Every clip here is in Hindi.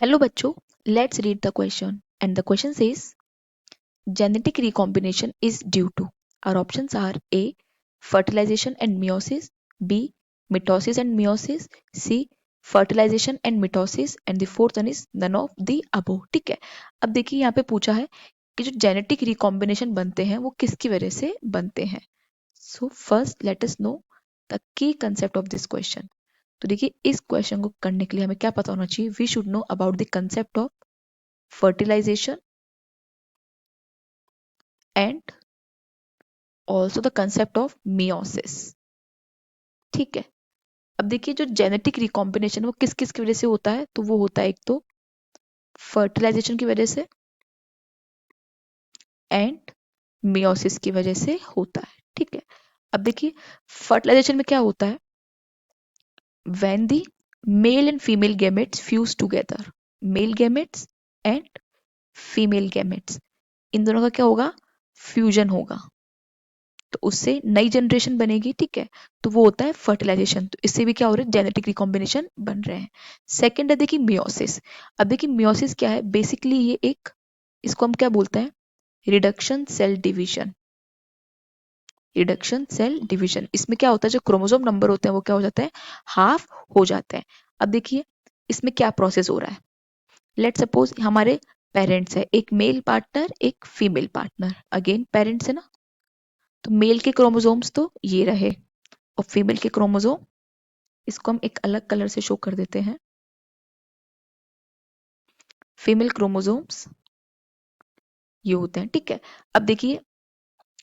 Hello बच्चों, let's read the question and the question says genetic recombination is due to. Our options are A. Fertilization and meiosis, B. Mitosis and meiosis, C. Fertilization and mitosis and the fourth one is none of the above. ठीक है, अब देखिए यहाँ पे पूछा है कि जो जेनेटिक रिकॉम्बिनेशन बनते हैं वो किसकी वजह से बनते हैं. So first let us know the key concept of this question. तो देखिए इस क्वेश्चन को करने के लिए हमें क्या पता होना चाहिए. We should know about the concept of fertilization and also the concept of meiosis. ठीक है, अब देखिए जो जेनेटिक रिकॉम्बिनेशन वो किस किस की वजह से होता है. तो वो होता है एक तो फर्टिलाइजेशन की वजह से एंड मियोसिस की वजह से होता है. ठीक है, अब देखिए फर्टिलाइजेशन में क्या होता है. When the male and female gametes fuse together, male gametes and female gametes, इन दोनों का क्या होगा, फ्यूजन होगा. तो उससे नई जनरेशन बनेगी. ठीक है, तो वो होता है फर्टिलाइजेशन. तो इससे भी क्या हो रहा है, जेनेटिक रिकॉम्बिनेशन बन रहे हैं. सेकंड है देखिए मियोसिस. अब देखिए मियोसिस क्या है, बेसिकली ये एक, इसको हम क्या बोलते हैं, reduction cell division. Reduction cell division, इसमें क्या होता है, जो क्रोमोसोम नंबर होते हैं वो क्या हो जाते हैं, हाफ हो जाते हैं. अब देखिए इसमें क्या प्रोसेस हो रहा है. लेट सपोज हमारे पेरेंट्स है, एक मेल पार्टनर एक फीमेल पार्टनर. अगेन पेरेंट्स है ना, तो मेल के क्रोमोसोम्स तो ये रहे और फीमेल के क्रोमोसोम, इसको हम एक अलग कलर से शो कर देते हैं. फीमेल क्रोमोसोम्स ये होते हैं. ठीक है, अब देखिए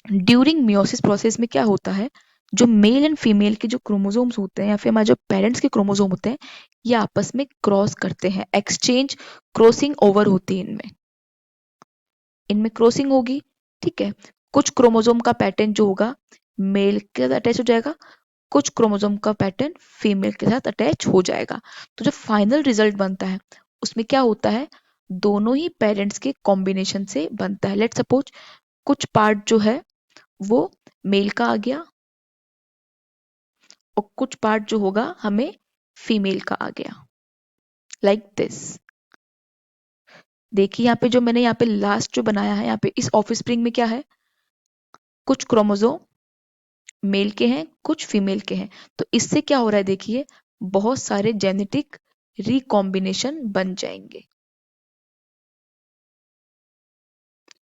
ड्यूरिंग मियोसिस प्रोसेस में क्या होता है, जो मेल एंड फीमेल के जो क्रोमोसोम्स होते हैं या फिर हमारे जो पेरेंट्स के क्रोमोसोम होते हैं ये आपस में क्रॉस करते हैं. एक्सचेंज, क्रॉसिंग ओवर होती है इनमें, इनमें क्रॉसिंग होगी. ठीक है, कुछ क्रोमोसोम का पैटर्न जो होगा मेल के साथ अटैच हो जाएगा, कुछ क्रोमोसोम का पैटर्न फीमेल के साथ अटैच हो जाएगा. तो जो फाइनल रिजल्ट बनता है उसमें क्या होता है, दोनों ही पेरेंट्स के कॉम्बिनेशन से बनता है. लेट सपोज कुछ पार्ट जो है वो मेल का आ गया और कुछ पार्ट जो होगा हमें फीमेल का आ गया, लाइक दिस. देखिए यहाँ पे जो मैंने यहाँ पे लास्ट जो बनाया है, यहाँ पे इस ऑफस्प्रिंग में क्या है, कुछ क्रोमोसोम मेल के हैं कुछ फीमेल के हैं. तो इससे क्या हो रहा है, देखिए बहुत सारे जेनेटिक रिकॉम्बिनेशन बन जाएंगे.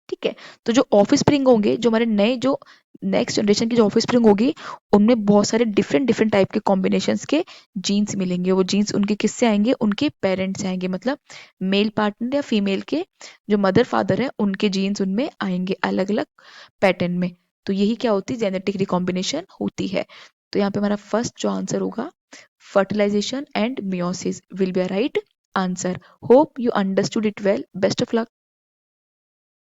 ठीक है, तो जो ऑफस्प्रिंग होंगे, जो हमारे नए जो नेक्स्ट जनरेशन की जो ऑफस्प्रिंग होगी, उनमें बहुत सारे डिफरेंट डिफरेंट टाइप के कॉम्बिनेशंस के जीन्स मिलेंगे. वो जीन्स उनके किससे आएंगे, उनके पेरेंट्स से आएंगे. मतलब मेल पार्टनर या फीमेल के जो मदर फादर है उनके जीन्स उनमें आएंगे अलग अलग पैटर्न में. तो यही क्या होती है, जेनेटिक रिकॉम्बिनेशन होती है. तो यहाँ पे हमारा फर्स्ट जो आंसर होगा, fertilization and meiosis will be a right answer. Hope you understood it well. Best of luck.